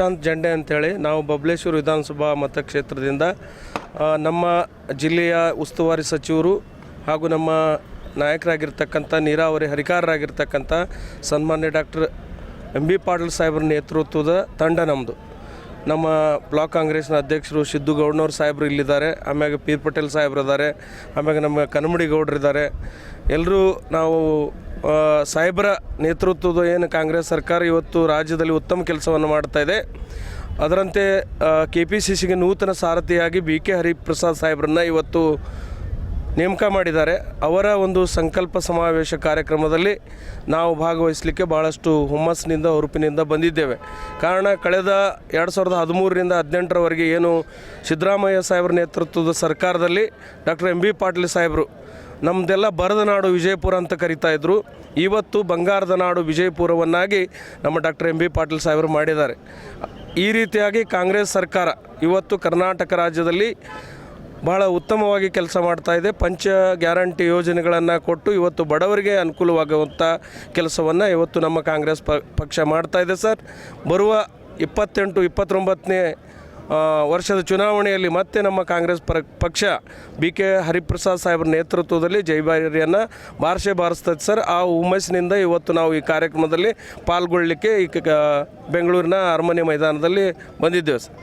ಪ್ರಶಾಂತ್ ಜಂಡೆ ಅಂತೇಳಿ ನಾವು ಬಬಲೇಶ್ವರ ವಿಧಾನಸಭಾ ಮತಕ್ಷೇತ್ರದಿಂದ ನಮ್ಮ ಜಿಲ್ಲೆಯ ಉಸ್ತುವಾರಿ ಸಚಿವರು ಹಾಗೂ ನಮ್ಮ ನಾಯಕರಾಗಿರ್ತಕ್ಕಂಥ ನೀರಾವರಿ ಹರಿಕಾರರಾಗಿರ್ತಕ್ಕಂಥ ಸನ್ಮಾನ್ಯ ಡಾಕ್ಟರ್ ಎಂ ಬಿ ಪಾಟೀಲ್ ಸಾಹೇಬ್ರ ನೇತೃತ್ವದ ತಂಡ ನಮ್ಮದು. ನಮ್ಮ ಬ್ಲಾಕ್ ಕಾಂಗ್ರೆಸ್ನ ಅಧ್ಯಕ್ಷರು ಸಿದ್ದು ಗೌಡ್ನವ್ರು ಸಾಹೇಬರು ಇಲ್ಲಿದ್ದಾರೆ, ಆಮ್ಯಾಗ ಪೀರ್ ಪಟೇಲ್ ಸಾಹೇಬ್ರು ಇದ್ದಾರೆ, ಆಮ್ಯಾಗ ನಮ್ಮ ಕನ್ನಮಡಿ ಗೌಡ್ರಿದ್ದಾರೆ. ಎಲ್ಲರೂ ನಾವು ಸಾಹೇಬರ ನೇತೃತ್ವದ ಏನು ಕಾಂಗ್ರೆಸ್ ಸರ್ಕಾರ ಇವತ್ತು ರಾಜ್ಯದಲ್ಲಿ ಉತ್ತಮ ಕೆಲಸವನ್ನು ಮಾಡ್ತಾಯಿದೆ, ಅದರಂತೆ KPCCಗೆ ನೂತನ ಸಾರಥಿಯಾಗಿ BK ಹರಿಪ್ರಸಾದ್ ಸಾಹೇಬ್ರನ್ನ ಇವತ್ತು ನೇಮಕ ಮಾಡಿದ್ದಾರೆ. ಅವರ ಒಂದು ಸಂಕಲ್ಪ ಸಮಾವೇಶ ಕಾರ್ಯಕ್ರಮದಲ್ಲಿ ನಾವು ಭಾಗವಹಿಸಲಿಕ್ಕೆ ಭಾಳಷ್ಟು ಹುಮ್ಮಸ್ಸಿನಿಂದ ಹುರುಪಿನಿಂದ ಬಂದಿದ್ದೇವೆ. ಕಾರಣ ಕಳೆದ 2013ರಿಂದ 2018ರವರೆಗೆ ಏನು ಸಿದ್ದರಾಮಯ್ಯ ಸಾಹೇಬ್ರ ನೇತೃತ್ವದ ಸರ್ಕಾರದಲ್ಲಿ ಡಾಕ್ಟರ್ ಎಂ ಬಿ ಪಾಟೀಲ್ ಸಾಹೇಬರು ನಮ್ಮದೆಲ್ಲ ಬರದ ನಾಡು ವಿಜಯಪುರ ಅಂತ ಕರಿತಾಯಿದ್ರು. ಇವತ್ತು ಬಂಗಾರದ ನಾಡು ವಿಜಯಪುರವನ್ನಾಗಿ ನಮ್ಮ ಡಾಕ್ಟರ್ ಎಂ ಬಿ ಪಾಟೀಲ್ ಸಾಹೇಬರು ಮಾಡಿದ್ದಾರೆ. ಈ ರೀತಿಯಾಗಿ ಕಾಂಗ್ರೆಸ್ ಸರ್ಕಾರ ಇವತ್ತು ಕರ್ನಾಟಕ ರಾಜ್ಯದಲ್ಲಿ ಭಾಳ ಉತ್ತಮವಾಗಿ ಕೆಲಸ ಮಾಡ್ತಾಯಿದೆ. ಪಂಚ ಗ್ಯಾರಂಟಿ ಯೋಜನೆಗಳನ್ನು ಕೊಟ್ಟು ಇವತ್ತು ಬಡವರಿಗೆ ಅನುಕೂಲವಾಗುವಂಥ ಕೆಲಸವನ್ನು ಇವತ್ತು ನಮ್ಮ ಕಾಂಗ್ರೆಸ್ ಪಕ್ಷ ಮಾಡ್ತಾಯಿದೆ ಸರ್. ಬರುವ 28-29ನೇ ವರ್ಷದ ಚುನಾವಣೆಯಲ್ಲಿ ಮತ್ತೆ ನಮ್ಮ ಕಾಂಗ್ರೆಸ್ ಪಕ್ಷ BK ಹರಿಪ್ರಸಾದ್ ಸಾಹೇಬ್ರ ನೇತೃತ್ವದಲ್ಲಿ ಜೈಭಾರಿಯನ್ನು ಬಾರಿಸ್ತದೆ ಸರ್. ಆ ಹುಮ್ಮಸ್ಸಿನಿಂದ ಇವತ್ತು ನಾವು ಈ ಕಾರ್ಯಕ್ರಮದಲ್ಲಿ ಪಾಲ್ಗೊಳ್ಳಲಿಕ್ಕೆ ಬೆಂಗಳೂರಿನ ಅರಮನೆ ಮೈದಾನದಲ್ಲಿ ಬಂದಿದ್ದೇವೆ ಸರ್.